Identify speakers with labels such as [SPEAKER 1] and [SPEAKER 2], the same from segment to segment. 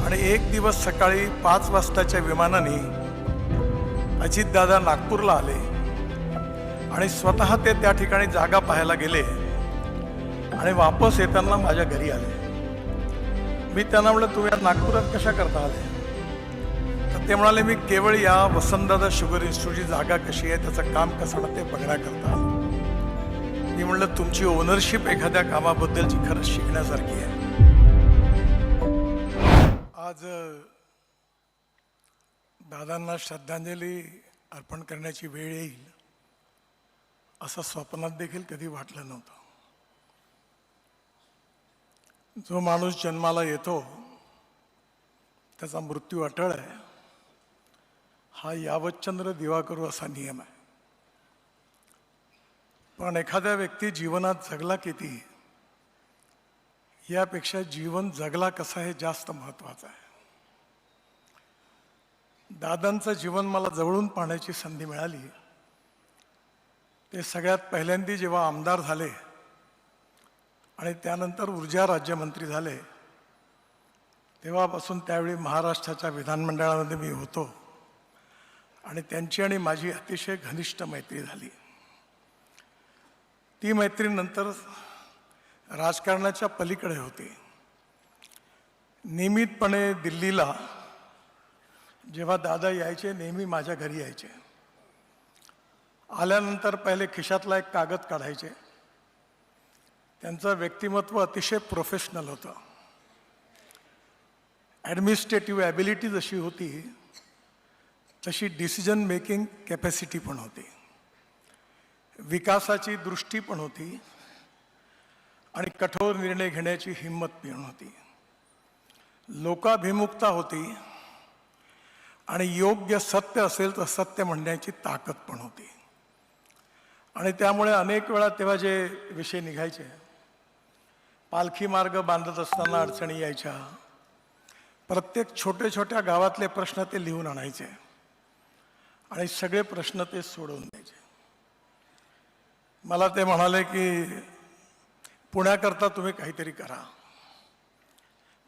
[SPEAKER 1] आणि एक दिवस सकाळी 5 वाजताच्या विमानाने अजितदादा नागपूरला आले आणि स्वतः ते त्या ठिकाणी जागा पाहायला गेले आणि वापस येताना माझ्या घरी आले. मी त्यांना म्हटलं, तुम्ही नागपुरात कशा करता आले? तर ते म्हणाले, मी केवळ या वसंतदादा शुगर इन्स्टिट्यूटची जागा कशी आहे, त्याचं काम कसं आहे ते बघण्याकरता आलो. मी म्हटलं, तुमची ओनरशिप एखाद्या कामाबद्दलची खरंच शिकण्यासारखी आहे. आज दादांना श्रद्धांजली अर्पण करण्याची वेळ येईल असं स्वप्नात देखील कधी वाटलं नव्हतं. जो माणूस जन्माला येतो त्याचा मृत्यू अटळ आहे, हा यावतचंद्र दिवा करू असा नियम आहे. पण एखाद्या व्यक्ती जीवनात जगला किती यापेक्षा जीवन जगला कसा हे जास्त महत्त्वाचं आहे. दादांचं जीवन मला जवळून पाहण्याची संधी मिळाली. ते सगळ्यात पहिल्यांदा जेव्हा आमदार झाले आणि त्यानंतर ऊर्जा राज्यमंत्री झाले, तेव्हापासून त्यावेळी महाराष्ट्राच्या विधानमंडळामध्ये मी होतो आणि त्यांची आणि माझी अतिशय घनिष्ठ मैत्री झाली. ती मैत्री नंतर राजकारणाच्या पलीकडे होती. नियमितपणे दिल्लीला जेव्हा दादा यायचे, नेहमी माझ्या घरी यायचे. आल्यानंतर पहिले खिशातला एक कागद काढायचे. त्यांचं व्यक्तिमत्व अतिशय प्रोफेशनल होतं. ॲडमिनिस्ट्रेटिव्ह ॲबिलिटी जशी होती तशी डिसिजन मेकिंग कॅपॅसिटी पण होती, विकासाची दृष्टी पण होती आणि कठोर निर्णय घेण्याची हिंमत पण होती. लोकाभिमुखता होती आणि योग्य सत्य असेल तर सत्य म्हणण्याची ताकद पण होती. आणि त्यामुळे अनेक वेळा तेव्हा जे विषय निघायचे, पालखी मार्ग बांधत असताना अडचणी यायच्या, प्रत्येक छोटे छोट्या गावातले प्रश्न ते लिहून आणायचे आणि सगळे प्रश्न ते सोडवून द्यायचे. मला ते म्हणाले की पुण्याकरता तुम्ही काहीतरी करा.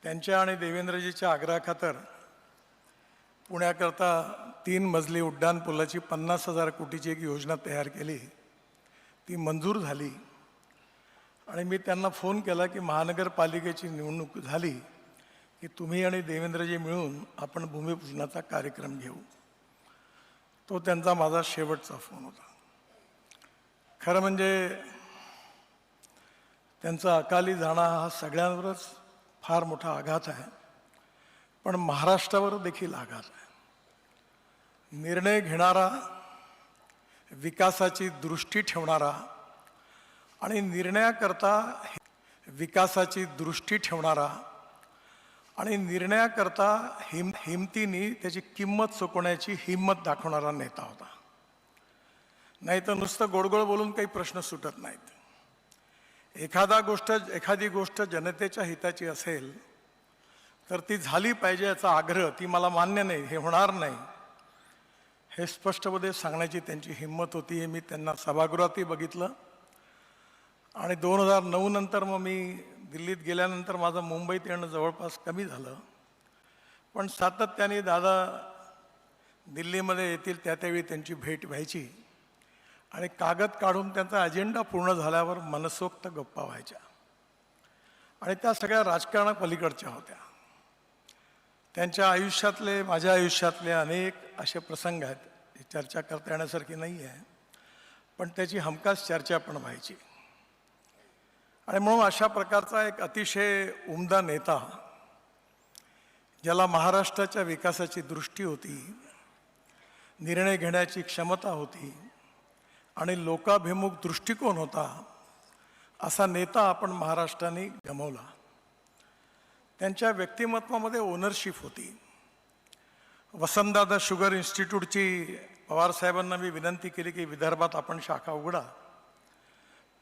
[SPEAKER 1] त्यांच्या आणि देवेंद्रजीच्या आग्रहाखातर पुण्याकरता 3 मजली उड्डाण पुलाची 50,000 कोटीची एक योजना तयार केली. ती मंजूर झाली आणि मी त्यांना फोन केला की महानगरपालिकेची निवडणूक झाली की तुम्ही आणि देवेंद्रजी मिळून आपण भूमिपूजनाचा कार्यक्रम घेऊ. तो त्यांचा माझा शेवटचा फोन होता. खरं म्हणजे त्यांचा अकाली जाणं हा सगळ्यांवरच फार मोठा आघात आहे, पण महाराष्ट्रावर देखील आघात आहे. निर्णय घेणारा, विकासाची दृष्टी ठेवणारा आणि निर्णयाकरता हिमतीने त्याची किंमत चुकवण्याची हिंमत दाखवणारा नेता होता. नाही तर नुसतं गोडगोड बोलून काही प्रश्न सुटत नाहीत. एखादी गोष्ट जनतेच्या हिताची असेल तर ती झाली पाहिजे याचा आग्रह, ती मला मान्य नाही, हे होणार नाही, हे स्पष्टपणे सांगण्याची त्यांची हिंमत होती. हे मी त्यांना सभागृहातही बघितलं आणि 2009 नंतर मग मी दिल्लीत गेल्यानंतर माझं मुंबईत येणं जवळपास कमी झालं. पण सातत्याने दादा दिल्लीमध्ये येतील त्यावेळी त्यांची भेट व्हायची आणि कागद काढून त्यांचा अजेंडा पूर्ण झाल्यावर मनसोक्त गप्पा व्हायच्या आणि त्या सगळ्या राजकारणापलीकडच्या होत्या. त्यांच्या आयुष्यातले, माझ्या आयुष्यातले अनेक असे प्रसंग आहेत, चर्चा करता येण्यासारखी नाही आहे, पण त्याची हमखास चर्चा पण व्हायची. आणि म्हणून अशा प्रकारचा एक अतिशय उमदा नेता, ज्याला महाराष्ट्राच्या विकासाची दृष्टी होती, निर्णय घेण्याची क्षमता होती आणि लोकाभिमुख दृष्टिकोन होता, असा नेता आपण महाराष्ट्राने गमावला. त्यांच्या व्यक्तिमत्वामध्ये ओनरशिप होती. वसंतदादा शुगर इन्स्टिट्यूटची पवारसाहेबांना मी विनंती केली की विदर्भात आपण शाखा उघडा.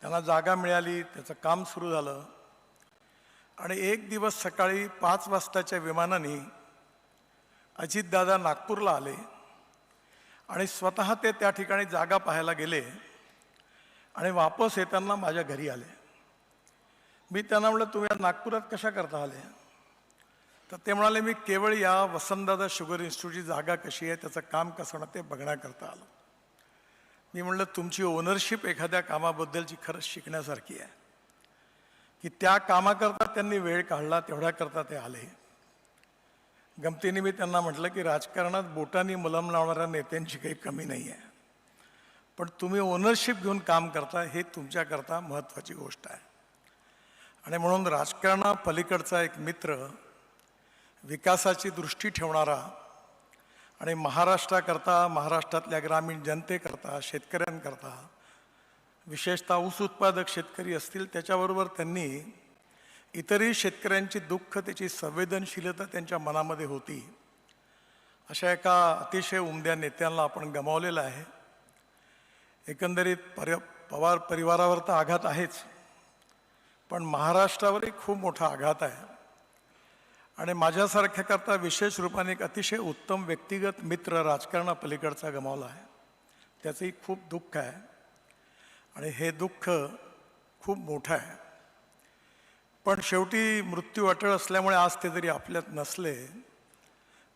[SPEAKER 1] त्यांना जागा मिळाली, त्याचं काम सुरू झालं आणि एक दिवस सकाळी 5 वाजताच्या विमानाने अजितदादा नागपूरला आले आणि स्वतः ते त्या ठिकाणी जागा पाहायला गेले आणि वापस येताना माझ्या घरी आले. मी त्यांना म्हटलं, तुम्ही नागपुरात कशा करता आले? तर ते म्हणाले मी केवळ या वसंतदादा शुगर इन्स्टिट्यूटची जागा कशी आहे, त्याचं काम कसं होणार ते बघण्याकरता आलो. मी म्हणलं तुमची ओनरशिप एखाद्या कामाबद्दलची खरंच शिकण्यासारखी आहे, की त्या कामाकरता त्यांनी वेळ काढला, तेवढ्याकरता ते आले. गमतीने मी त्यांना म्हटलं की राजकारणात बोटांनी मलम लावणाऱ्या नेत्यांची काही कमी नाही आहे, पण तुम्ही ओनरशिप घेऊन काम करता हे तुमच्याकरता महत्त्वाची गोष्ट आहे. आणि म्हणून राजकारणापलीकडचा एक मित्र, विकासाची दृष्टी ठेवणारा आणि महाराष्ट्राकरता, महाराष्ट्रातल्या ग्रामीण जनतेकरता, शेतकऱ्यांकरता, विशेषतः ऊस उत्पादक शेतकरी असतील त्याच्याबरोबर त्यांनी इतरही शेतकऱ्यांची दुःख, त्याची संवेदनशीलता त्यांच्या मनामध्ये होती. अशा एका अतिशय उमद्या नेत्यांना आपण गमावलेलं आहे. एकंदरीत पवार परिवारावर तर आघात आहेच, पण महाराष्ट्रावरही खूप मोठा आघात आहे. आणि माझ्यासारख्याकरता विशेष रूपाने एक अतिशय उत्तम व्यक्तिगत मित्र राजकारणापलीकडचा गमावला आहे. त्याचंही खूप दुःख आहे आणि हे दुःख खूप मोठं आहे. पण शेवटी मृत्यू अटळ असल्यामुळे आज ते जरी आपल्यात नसले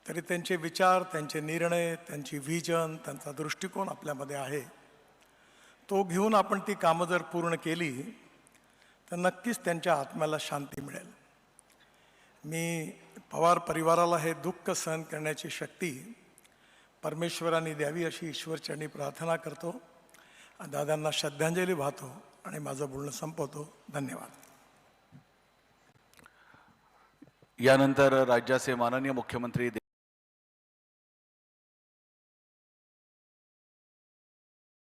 [SPEAKER 1] तरी त्यांचे विचार, त्यांचे निर्णय, त्यांची व्हिजन, त्यांचा दृष्टिकोन आपल्यामध्ये आहे. तो घेऊन आपण ती कामं जर पूर्ण केली तर नक्कीच त्यांच्या आत्म्याला शांती मिळेल. मी पवार परिवाराला हे दुःख सहन करण्याची शक्ती परमेश्वराने द्यावी अशी ईश्वरचरणी प्रार्थना करतो. दादांना श्रद्धांजली वाहतो आणि माझं बोलणं संपवतो. धन्यवाद.
[SPEAKER 2] यानंतर राज्याचे माननीय मुख्यमंत्री